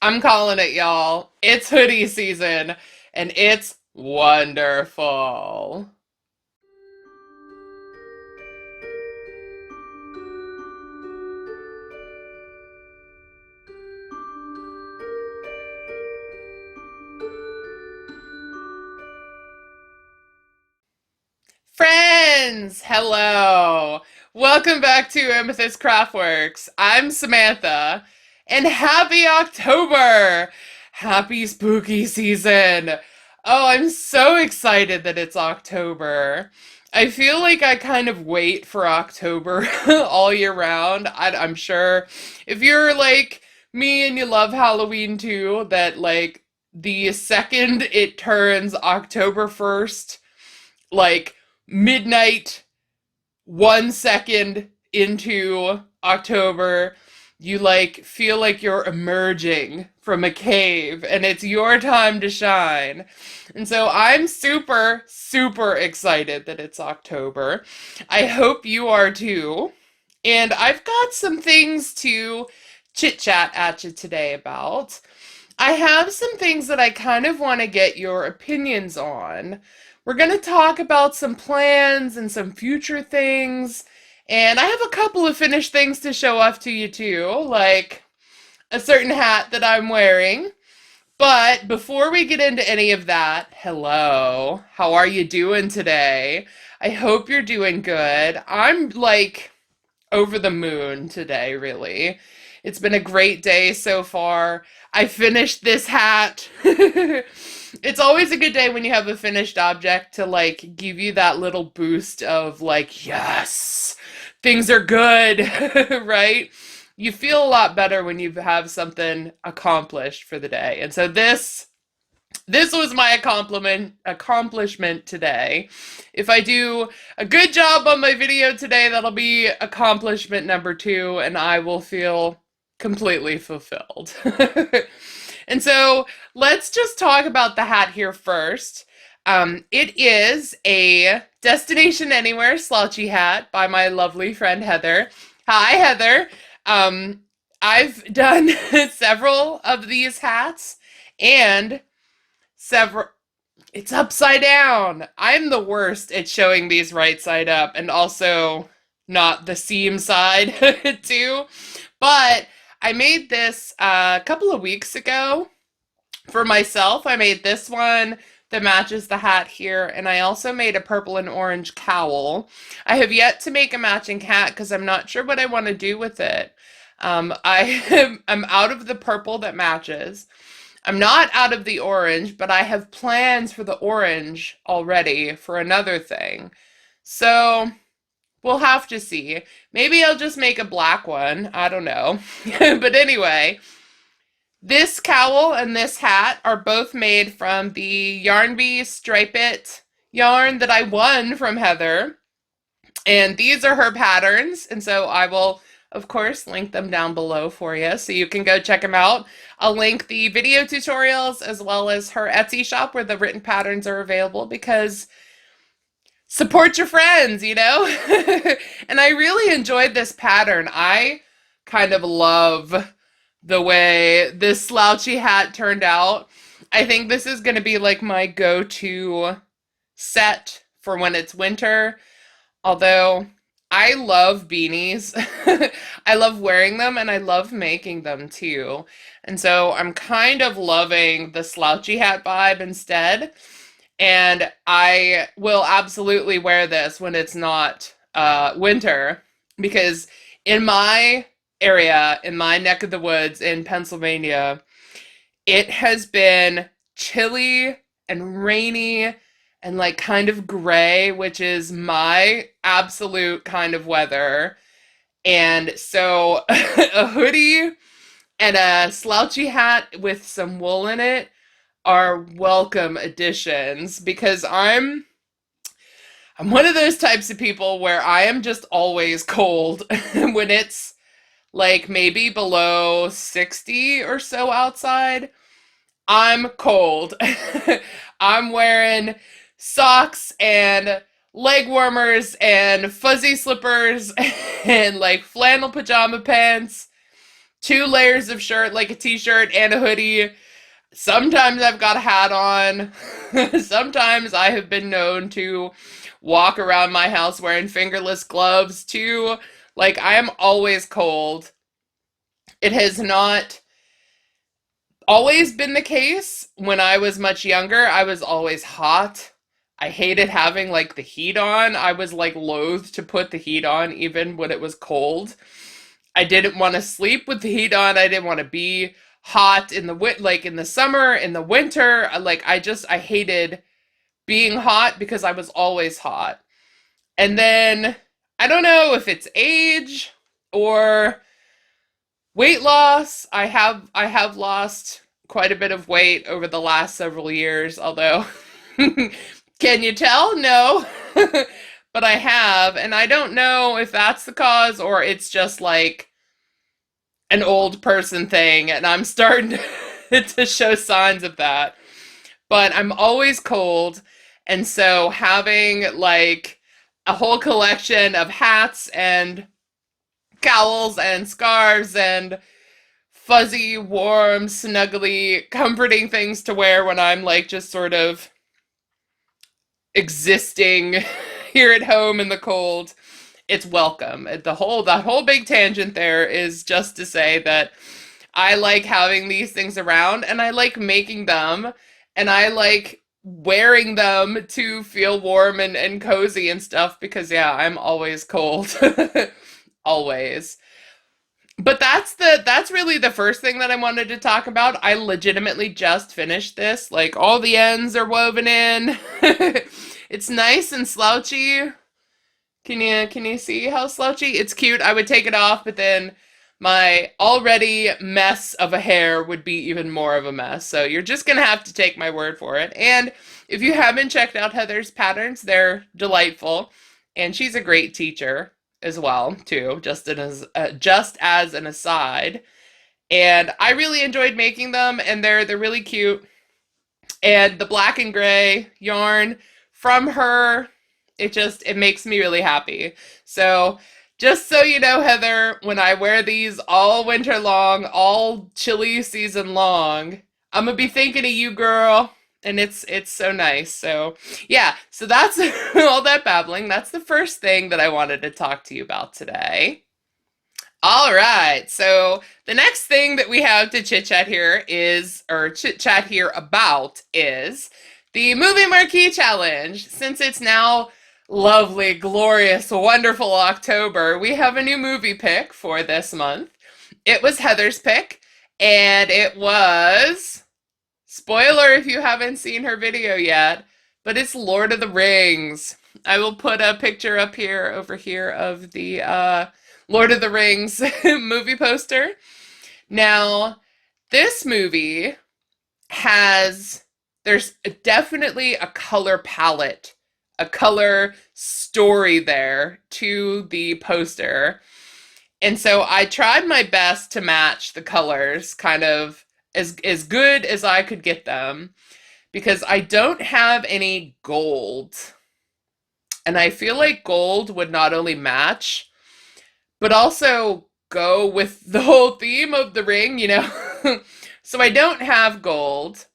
I'm calling it, y'all. It's hoodie season, and it's wonderful. Friends, hello. Welcome back to Amethyst Craftworks. I'm Samantha, and happy October! Happy spooky season. Oh, I'm so excited that it's October. I feel like I kind of wait for October all year round. I'm sure if you're like me and you love Halloween too, that like the second it turns October 1st, like midnight, 1 second into October, you like feel like you're emerging from a cave and it's your time to shine. And so I'm super, super excited that it's October. I hope you are too. And I've got some things to chit chat at you today about. I have some things that I kind of want to get your opinions on. We're going to talk about some plans and some future things. And I have a couple of finished things to show off to you too, like a certain hat that I'm wearing. But before we get into any of that, hello, how are you doing today? I hope you're doing good. I'm like over the moon today, really. It's been a great day so far. I finished this hat. It's always a good day when you have a finished object to like give you that little boost of like, yes, things are good, right? You feel a lot better when you have something accomplished for the day. And so this was my accomplishment today. If I do a good job on my video today, that'll be accomplishment number 2, and I will feel completely fulfilled. And so let's just talk about the hat here first. It is a Destination Anywhere slouchy hat by my lovely friend Heather. Hi, Heather. I've done several of these hats, and several it's upside down. I'm the worst at showing these right side up and also not the seam side too. But I made this a couple of weeks ago for myself. I made this one that matches the hat here, and I also made a purple and orange cowl. I have yet to make a matching hat because I'm not sure what I want to do with it. I'm out of the purple that matches. I'm not out of the orange, but I have plans for the orange already for another thing. So we'll have to see. Maybe I'll just make a black one. I don't know. But anyway, this cowl and this hat are both made from the Yarn Bee Stripe It yarn that I won from Heather. And these are her patterns. And so I will, of course, link them down below for you so you can go check them out. I'll link the video tutorials as well as her Etsy shop where the written patterns are available because support your friends, you know? And I really enjoyed this pattern. I kind of love the way this slouchy hat turned out. I think this is going to be like my go-to set for when it's winter. Although I love beanies. I love wearing them and I love making them too. And so I'm kind of loving the slouchy hat vibe instead. And I will absolutely wear this when it's not winter because in my area, in my neck of the woods in Pennsylvania, it has been chilly and rainy and like kind of gray, which is my absolute kind of weather. And so a hoodie and a slouchy hat with some wool in it are welcome additions because I'm one of those types of people where I am just always cold when it's like maybe below 60 or so outside. I'm cold. I'm wearing socks and leg warmers and fuzzy slippers and like flannel pajama pants two layers of shirt, like a t-shirt and a hoodie. Sometimes I've got a hat on. Sometimes I have been known to walk around my house wearing fingerless gloves too. Like, I am always cold. It has not always been the case. When I was much younger, I was always hot. I hated having like the heat on. I was like loath to put the heat on even when it was cold. I didn't want to sleep with the heat on. I didn't want to be hot in the like in the summer, in the winter. Like I hated being hot because I was always hot. And then I don't know if it's age or weight loss. I have lost quite a bit of weight over the last several years, although can you tell? No. But I have, and I don't know if that's the cause or it's just like an old person thing, and I'm starting to show signs of that. But I'm always cold, and so having like a whole collection of hats and cowls and scarves and fuzzy, warm, snuggly, comforting things to wear when I'm like just sort of existing here at home in the cold, it's welcome. That whole big tangent there is just to say that I like having these things around and I like making them and I like wearing them to feel warm and cozy and stuff because yeah, I'm always cold. Always. But that's really the first thing that I wanted to talk about. I legitimately just finished this. Like all the ends are woven in. It's nice and slouchy. Can you see how slouchy? It's cute. I would take it off, but then my already mess of a hair would be even more of a mess. So you're just gonna have to take my word for it. And if you haven't checked out Heather's patterns, they're delightful. And she's a great teacher as well, too, just as an aside. And I really enjoyed making them, and they're really cute. And the black and gray yarn from her, it makes me really happy. So just so you know, Heather, when I wear these all winter long, all chilly season long, I'm gonna be thinking of you, girl. And it's so nice. So yeah, so that's all that babbling. That's the first thing that I wanted to talk to you about today. All right. So the next thing that we have to chit chat here about is the movie Marquee challenge. Since it's now lovely, glorious, wonderful October, we have a new movie pick for this month. It was Heather's pick, and it was, spoiler if you haven't seen her video yet, but it's Lord of the Rings. I will put a picture up here, over here, of the Lord of the Rings movie poster. Now, this movie there's definitely a color palette, a color story there to the poster. And so I tried my best to match the colors kind of as good as I could get them because I don't have any gold. And I feel like gold would not only match, but also go with the whole theme of the ring, you know? So I don't have gold,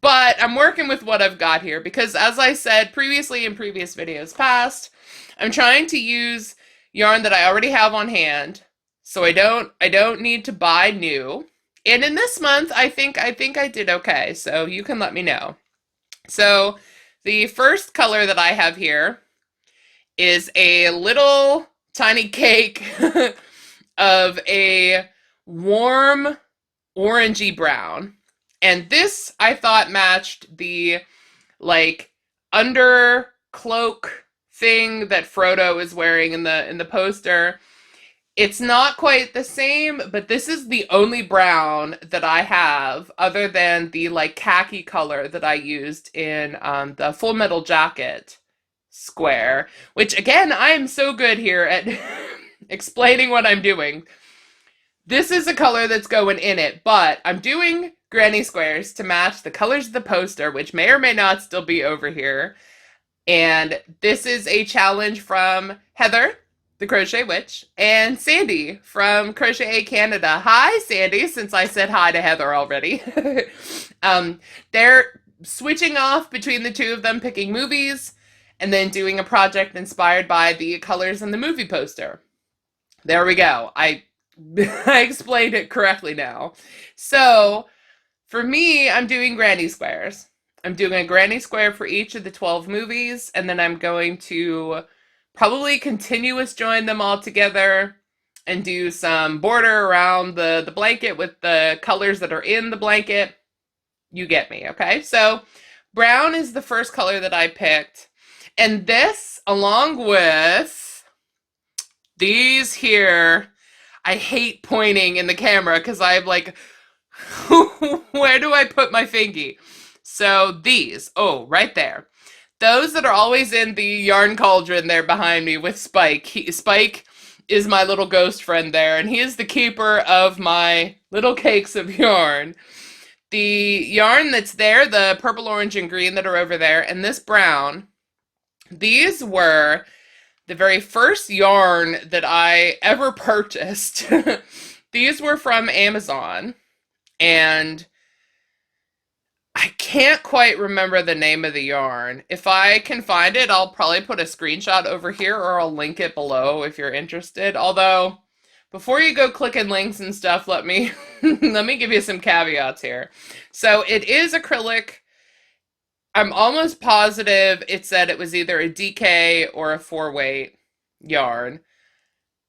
but I'm working with what I've got here because as I said previously in previous videos past, I'm trying to use yarn that I already have on hand. So I don't need to buy new. And in this month, I think I did okay. So you can let me know. So the first color that I have here is a little tiny cake of a warm orangey brown. And this I thought matched the like under cloak thing that Frodo is wearing in the poster. It's not quite the same, but this is the only brown that I have other than the like khaki color that I used in the Full Metal Jacket square, which again, I am so good here at explaining what I'm doing. This is a color that's going in it, but I'm doing granny squares to match the colors of the poster, which may or may not still be over here. And this is a challenge from Heather. the Crochet Witch, and Sandy from Crochet Canada. Hi, Sandy, since I said hi to Heather already. um, they're switching off between the two of them, picking movies, and then doing a project inspired by the colors in the movie poster. There we go. I explained it correctly now. So, for me, I'm doing granny squares. I'm doing a granny square for each of the 12 movies, and then I'm going to probably continuous join them all together and do some border around the blanket with the colors that are in the blanket. You get me, okay? So brown is the first color that I picked. And this, along with these here, I hate pointing in the camera because I'm like, where do I put my fingy? So these, oh, right there. Those that are always in the yarn cauldron there behind me with Spike. Spike is my little ghost friend there, and he is the keeper of my little cakes of yarn. The yarn that's there, the purple, orange, and green that are over there, and this brown, these were the very first yarn that I ever purchased. These were from Amazon, and I can't quite remember the name of the yarn. If I can find it, I'll probably put a screenshot over here or I'll link it below if you're interested. Although, before you go clicking links and stuff, let me let me give you some caveats here. So it is acrylic. I'm almost positive it said it was either a DK or a 4-weight yarn.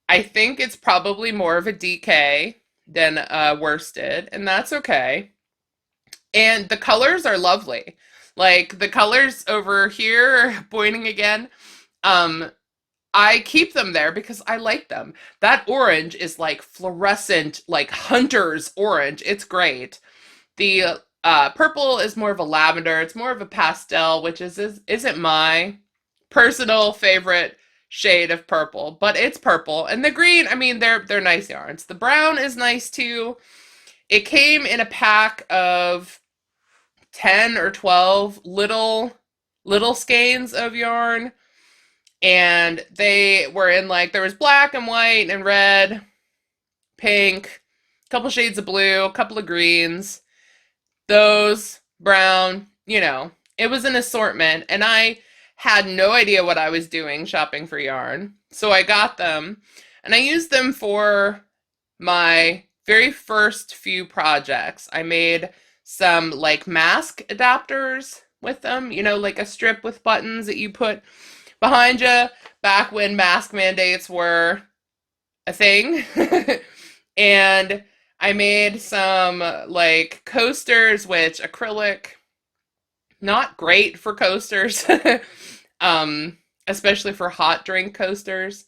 I think it's probably more of a DK than worsted, and that's okay. And the colors are lovely. Like the colors over here, pointing again, um, I keep them there because I like them. That orange is like fluorescent, like hunter's orange. It's great. The purple is more of a lavender. It's more of a pastel, which isn't my personal favorite shade of purple, but it's purple. And the green, I mean, they're nice yarns. The brown is nice too. It came in a pack of 10 or 12 little skeins of yarn, and they were in like there was black and white and red, pink, a couple shades of blue, a couple of greens, those brown, it was an assortment, and I had no idea what I was doing shopping for yarn. So I got them and I used them for my very first few projects. I made some like mask adapters with them, like a strip with buttons that you put behind you back when mask mandates were a thing. And I made some like coasters, which acrylic, not great for coasters, especially for hot drink coasters.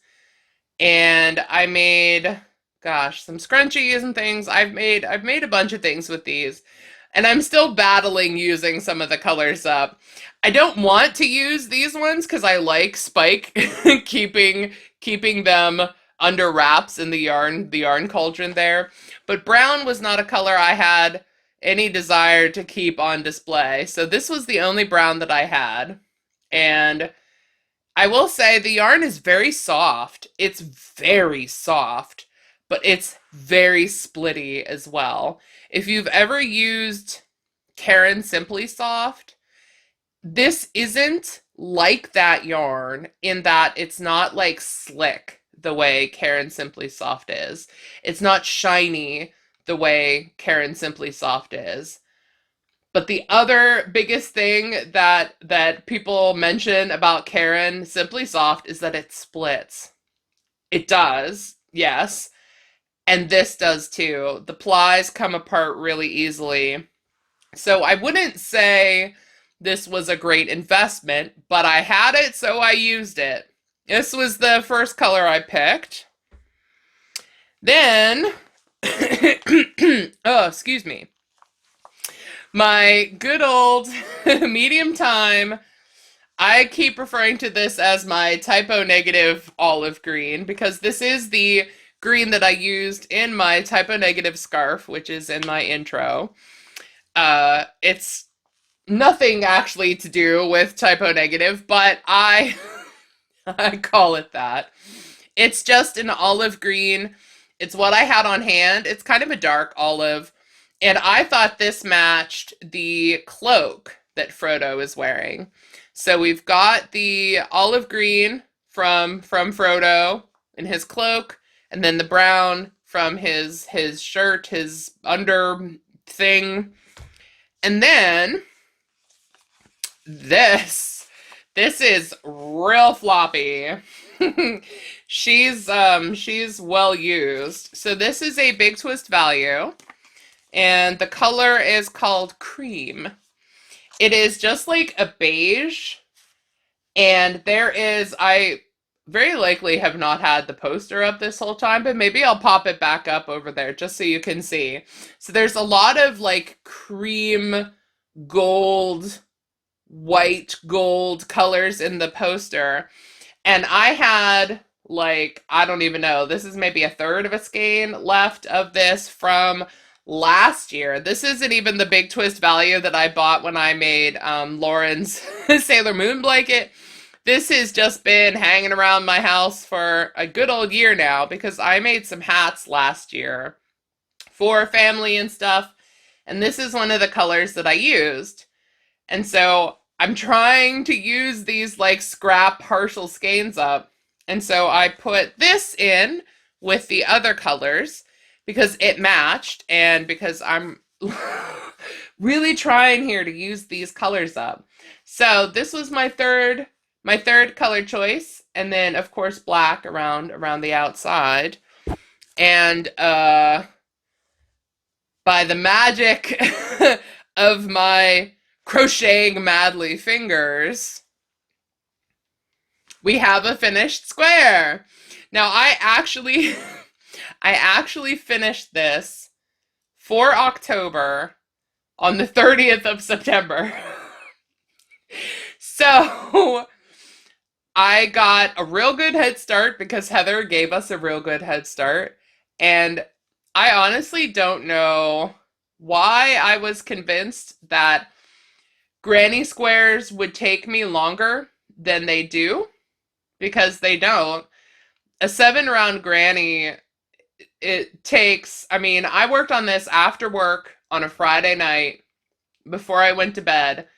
And I made, gosh, some scrunchies and things. I've made a bunch of things with these, and I'm still battling using some of the colors up. I don't want to use these ones because I like Spike keeping them under wraps in the yarn cauldron there. But brown was not a color I had any desire to keep on display. So this was the only brown that I had. And I will say the yarn is very soft. It's very soft, but it's very splitty as well. If you've ever used Caron Simply Soft, this isn't like that yarn in that it's not like slick the way Caron Simply Soft is. It's not shiny the way Caron Simply Soft is. But the other biggest thing that people mention about Caron Simply Soft is that it splits. It does, yes. And this does too. The plies come apart really easily. So I wouldn't say this was a great investment, but I had it, so I used it. This was the first color I picked. Then, oh, excuse me. My good old medium time. I keep referring to this as my typo negative olive green because this is the green that I used in my typo negative scarf, which is in my intro. It's nothing actually to do with typo negative, but I I call it that. It's just an olive green. It's what I had on hand. It's kind of a dark olive. And I thought this matched the cloak that Frodo is wearing. So we've got the olive green from Frodo in his cloak, and then the brown from his shirt, his under thing. And then this is real floppy. She's well used. So this is a Big Twist value, and the color is called cream. It is just like a beige, and I very likely have not had the poster up this whole time, but maybe I'll pop it back up over there just so you can see. So there's a lot of like cream, gold, white, gold colors in the poster. And I had like, I don't even know, this is maybe a third of a skein left of this from last year. This isn't even the Big Twist value that I bought when I made Lauren's Sailor Moon blanket. This has just been hanging around my house for a good old year now because I made some hats last year for family and stuff. And this is one of the colors that I used. And so I'm trying to use these like scrap partial skeins up. And so I put this in with the other colors because it matched and because I'm really trying here to use these colors up. So this was my third color choice, and then of course black around the outside. And by the magic of my crocheting madly fingers, we have a finished square. Now I actually finished this for October on the 30th of September. So I got a real good head start because Heather gave us a real good head start. And I honestly don't know why I was convinced that granny squares would take me longer than they do, because they don't. A 7-round granny, it takes, I mean, I worked on this after work on a Friday night before I went to bed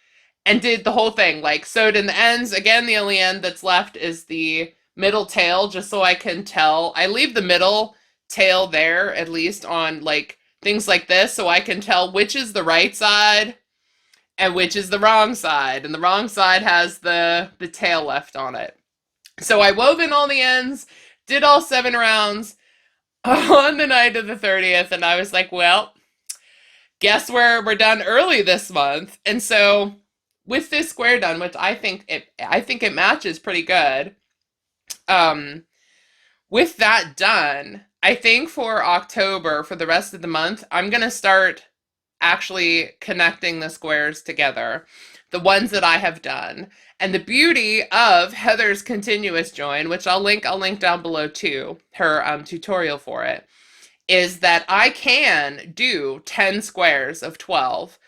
and did the whole thing, like sewed in the ends. Again, the only end that's left is the middle tail, just so I can tell. I leave the middle tail there, at least on like things like this, so I can tell which is the right side and which is the wrong side. And the wrong side has the tail left on it. So I wove in all the ends, did all 7 rounds on the night of the 30th, and I was like, well, guess we're done early this month. And so with this square done, which I think it matches pretty good, with that done, I think for October, for the rest of the month, I'm gonna start actually connecting the squares together, the ones that I have done. And the beauty of Heather's continuous join, which I'll link down below too, her tutorial for it, is that I can do 10 squares of 12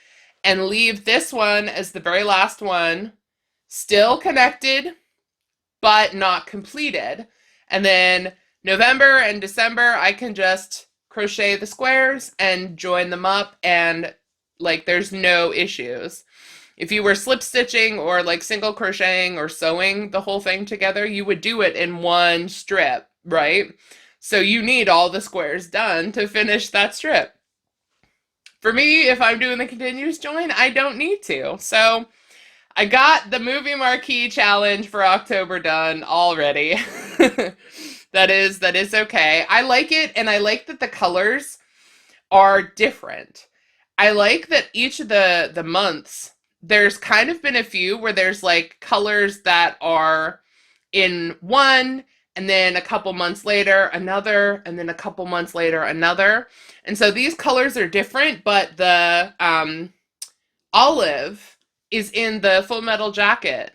and leave this one as the very last one, still connected, but not completed. And then November and December, I can just crochet the squares and join them up, and like there's no issues. If you were slip stitching or like single crocheting or sewing the whole thing together, you would do it in one strip, right? So you need all the squares done to finish that strip. For me, if I'm doing the continuous join, I don't need to. So I got the movie Marquee challenge for October done already. That is okay. I like it, and I like that the colors are different. I like that each of the months, there's kind of been a few where there's like colors that are in one, and then a couple months later another, and then a couple months later another. And so these colors are different, but the olive is in the Full Metal Jacket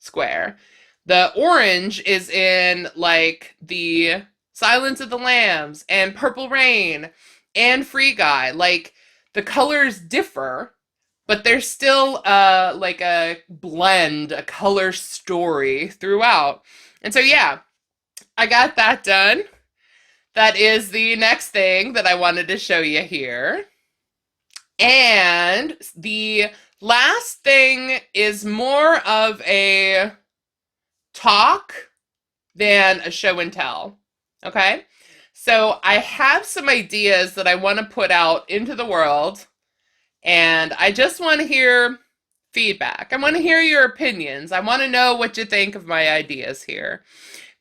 square. The orange is in like the Silence of the Lambs and Purple Rain and Free Guy. Like the colors differ, but there's still like a blend, a color story throughout. And so yeah, I got that done. That is the next thing that I wanted to show you here. And the last thing is more of a talk than a show and tell. Okay? So I have some ideas that I want to put out into the world, and I just want to hear feedback. I want to hear your opinions. I want to know what you think of my ideas here.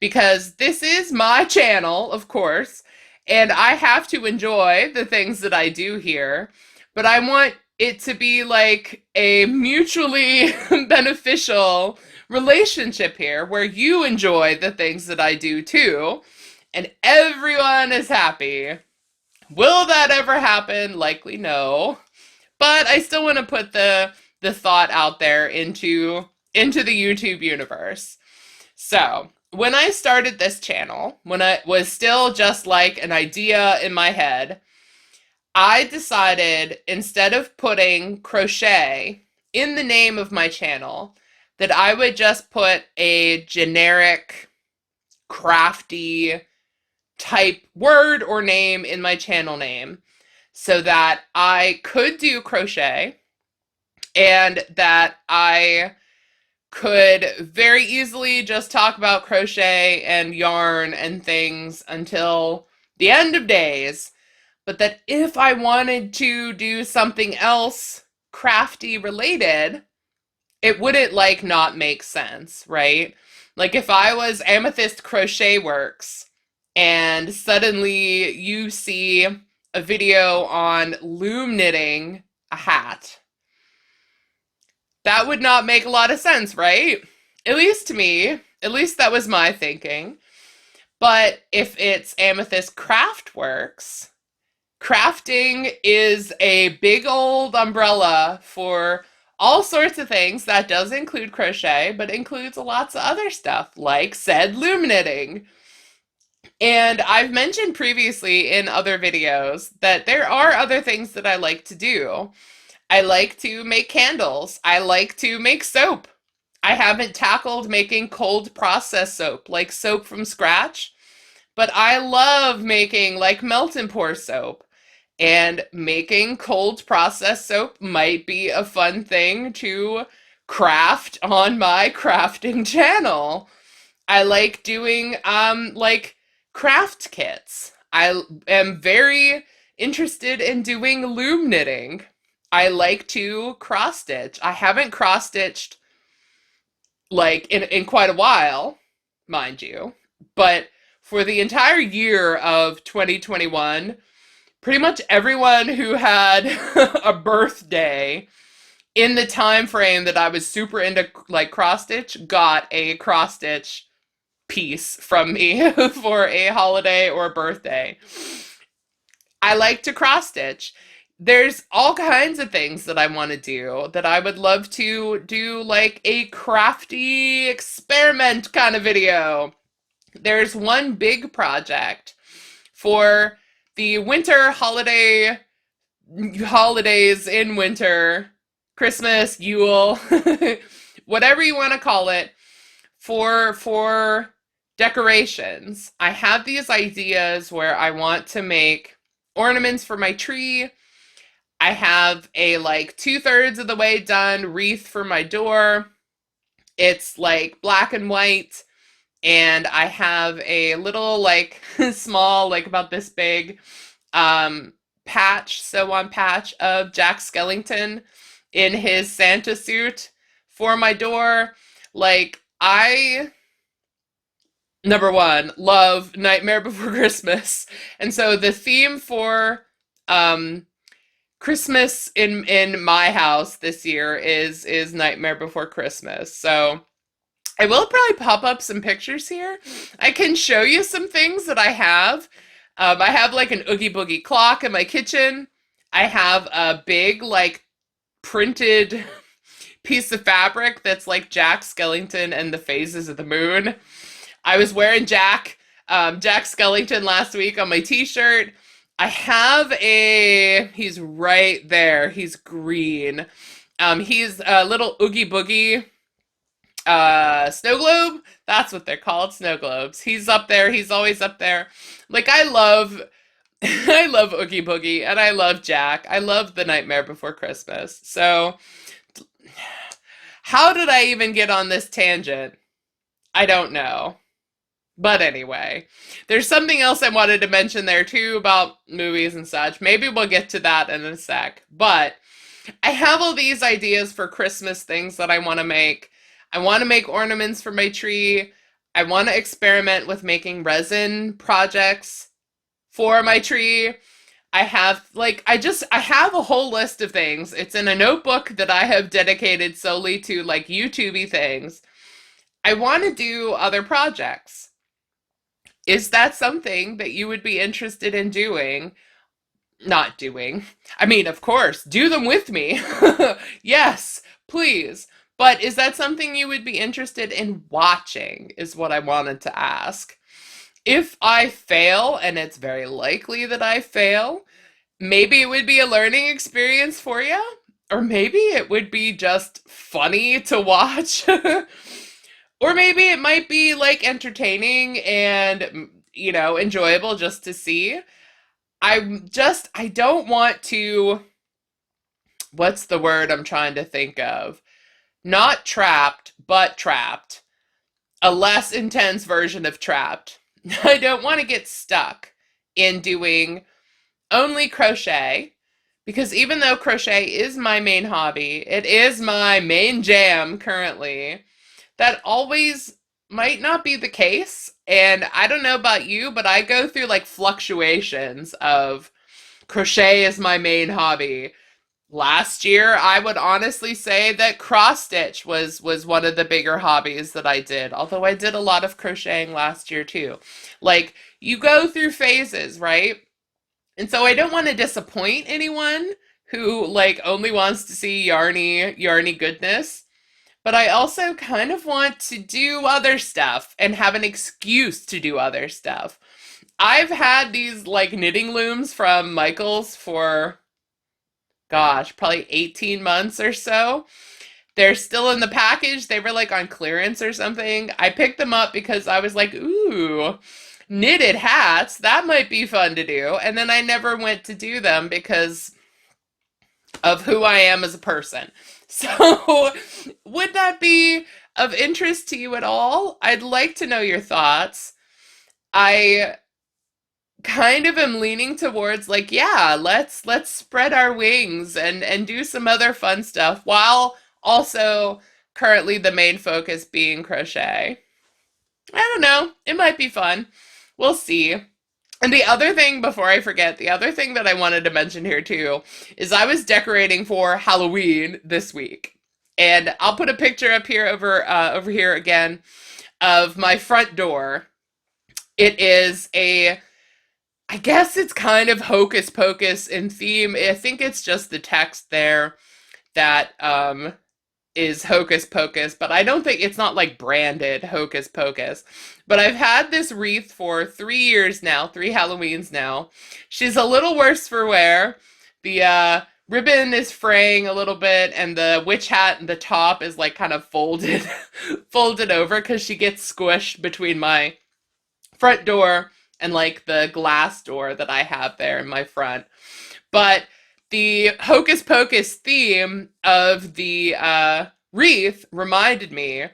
Because this is my channel, of course, and I have to enjoy the things that I do here, but I want it to be like a mutually beneficial relationship here where you enjoy the things that I do too, and everyone is happy. Will that ever happen? Likely no. But I still want to put the thought out there into the YouTube universe. So, when I started this channel, when it was still just like an idea in my head, I decided instead of putting crochet in the name of my channel, that I would just put a generic crafty type word or name in my channel name so that I could do crochet and that I could very easily just talk about crochet and yarn and things until the end of days, but that if I wanted to do something else crafty related, it wouldn't like not make sense, right? Like if I was Amethyst Craftworks and suddenly you see a video on loom knitting a hat, that would not make a lot of sense, right? At least to me. At least that was my thinking. But if it's Amethyst Craftworks, crafting is a big old umbrella for all sorts of things. That does include crochet, but includes lots of other stuff, like said loom knitting. And I've mentioned previously in other videos that there are other things that I like to do. I like to make candles. I like to make soap. I haven't tackled making cold process soap, like soap from scratch, but I love making like melt and pour soap. And making cold process soap might be a fun thing to craft on my crafting channel. I like doing like craft kits. I am very interested in doing loom knitting. I like to cross stitch. I haven't cross stitched like in quite a while, mind you, but for the entire year of 2021, pretty much everyone who had a birthday in the time frame that I was super into like cross stitch got a cross stitch piece from me for a holiday or birthday. I like to cross stitch. There's all kinds of things that I want to do that I would love to do like a crafty experiment kind of video. There's one big project for the winter holidays in winter, Christmas, Yule, whatever you want to call it, for decorations. I have these ideas where I want to make ornaments for my tree. I have a like 2/3 of the way done wreath for my door. It's like black and white, and I have a little like small, like about this big, sew on patch of Jack Skellington in his Santa suit for my door. Like, I, number one, love Nightmare Before Christmas. And so the theme for Christmas in my house this year is Nightmare Before Christmas. So I will probably pop up some pictures here. I can show you some things that I have. I have like an Oogie Boogie clock in my kitchen. I have a big like printed piece of fabric that's like Jack Skellington and the phases of the moon. I was wearing Jack Skellington last week on my t-shirt. I have he's right there. He's green. He's a little Oogie Boogie Snow globe. That's what they're called, snow globes. He's up there. He's always up there. Like I love, I love Oogie Boogie, and I love Jack. I love The Nightmare Before Christmas. So, how did I even get on this tangent? I don't know. But anyway, there's something else I wanted to mention there too about movies and such. Maybe we'll get to that in a sec. But I have all these ideas for Christmas things that I want to make. I want to make ornaments for my tree. I want to experiment with making resin projects for my tree. I have a whole list of things. It's in a notebook that I have dedicated solely to like YouTubey things. I want to do other projects. Is that something that you would be interested in doing? Not doing. I mean, of course, do them with me. Yes, please. But is that something you would be interested in watching? Is what I wanted to ask. If I fail, and it's very likely that I fail, maybe it would be a learning experience for you. Or maybe it would be just funny to watch. Or maybe it might be like entertaining and, enjoyable just to see. I don't want to, what's the word I'm trying to think of? Not trapped, but trapped. A less intense version of trapped. I don't want to get stuck in doing only crochet because even though crochet is my main hobby, it is my main jam currently, that always might not be the case. And I don't know about you, but I go through like fluctuations of crochet is my main hobby. Last year, I would honestly say that cross stitch was one of the bigger hobbies that I did. Although I did a lot of crocheting last year too. Like you go through phases, right? And so I don't want to disappoint anyone who like only wants to see yarny goodness. But I also kind of want to do other stuff and have an excuse to do other stuff. I've had these like knitting looms from Michaels for, gosh, probably 18 months or so. They're still in the package. They were like on clearance or something. I picked them up because I was like, ooh, knitted hats, that might be fun to do. And then I never went to do them because of who I am as a person. So, would that be of interest to you at all? I'd like to know your thoughts. I kind of am leaning towards like, yeah, let's spread our wings and do some other fun stuff while also currently the main focus being crochet. I don't know. It might be fun. We'll see. And the other thing, before I forget, the other thing that I wanted to mention here too is I was decorating for Halloween this week. And I'll put a picture up here over here again of my front door. It is I guess it's kind of hocus pocus in theme. I think it's just the text there that is hocus pocus, but I don't think it's not like branded hocus pocus. But I've had this wreath for 3 years now, 3 Halloweens now. She's a little worse for wear. The ribbon is fraying a little bit, and the witch hat and the top is like kind of folded, folded over because she gets squished between my front door and like the glass door that I have there in my front. But the hocus pocus theme of the wreath reminded me.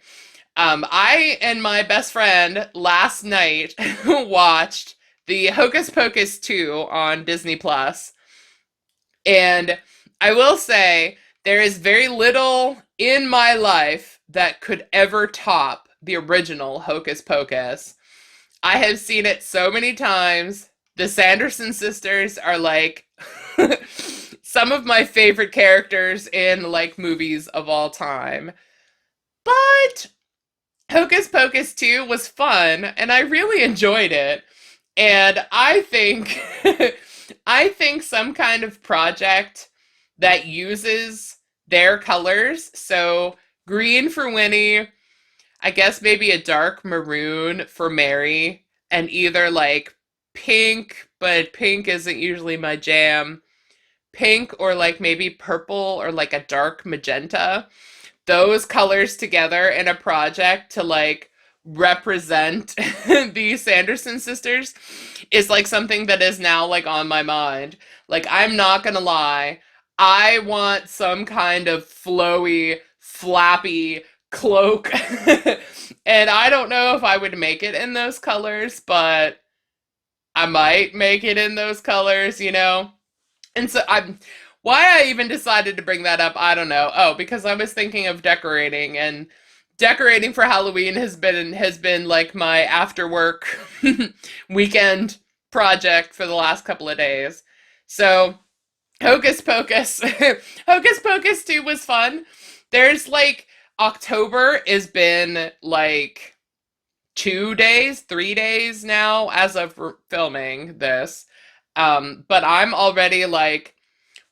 I and my best friend last night watched the Hocus Pocus 2 on Disney Plus. And I will say, there is very little in my life that could ever top the original Hocus Pocus. I have seen it so many times. The Sanderson sisters are like some of my favorite characters in like movies of all time. But Hocus Pocus 2 was fun and I really enjoyed it. And I think I think some kind of project that uses their colors, so green for Winnie, I guess maybe a dark maroon for Mary, and either like pink, but pink isn't usually my jam. Pink or like maybe purple or like a dark magenta. those colors together in a project to like represent the Sanderson sisters is like something that is now like on my mind. Like, I'm not gonna lie, I want some kind of flowy, flappy cloak. And I don't know if I would make it in those colors, but I might make it in those colors, you know? And so I'm why I even decided to bring that up, I don't know. Oh, because I was thinking of decorating, and decorating for Halloween has been like my after work weekend project for the last couple of days. So, Hocus Pocus Hocus Pocus 2 was fun. There's like October has been like 2 days, 3 days now as of filming this. But I'm already like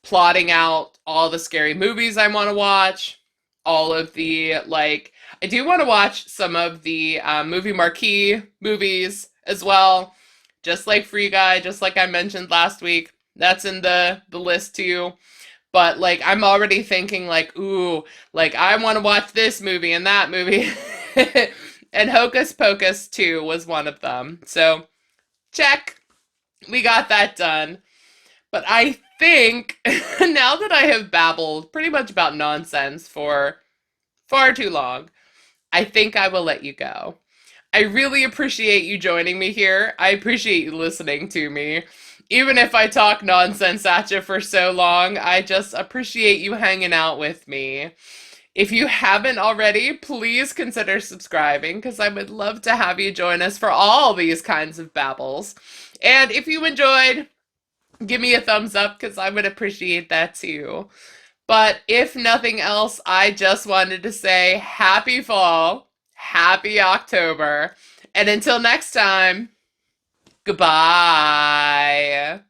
plotting out all the scary movies I want to watch, all of the like. I do want to watch some of the movie Marquee movies as well, just like Free Guy, just like I mentioned last week. That's in the list too. But like I'm already thinking like, ooh, like I want to watch this movie and that movie. And Hocus Pocus 2 was one of them. So, check. We got that done. But I think now that I have babbled pretty much about nonsense for far too long, I think I will let you go. I really appreciate you joining me here. I appreciate you listening to me. Even if I talk nonsense at you for so long, I just appreciate you hanging out with me. If you haven't already, please consider subscribing because I would love to have you join us for all these kinds of babbles. And if you enjoyed, give me a thumbs up because I would appreciate that too. But if nothing else, I just wanted to say happy fall, happy October, and until next time, goodbye.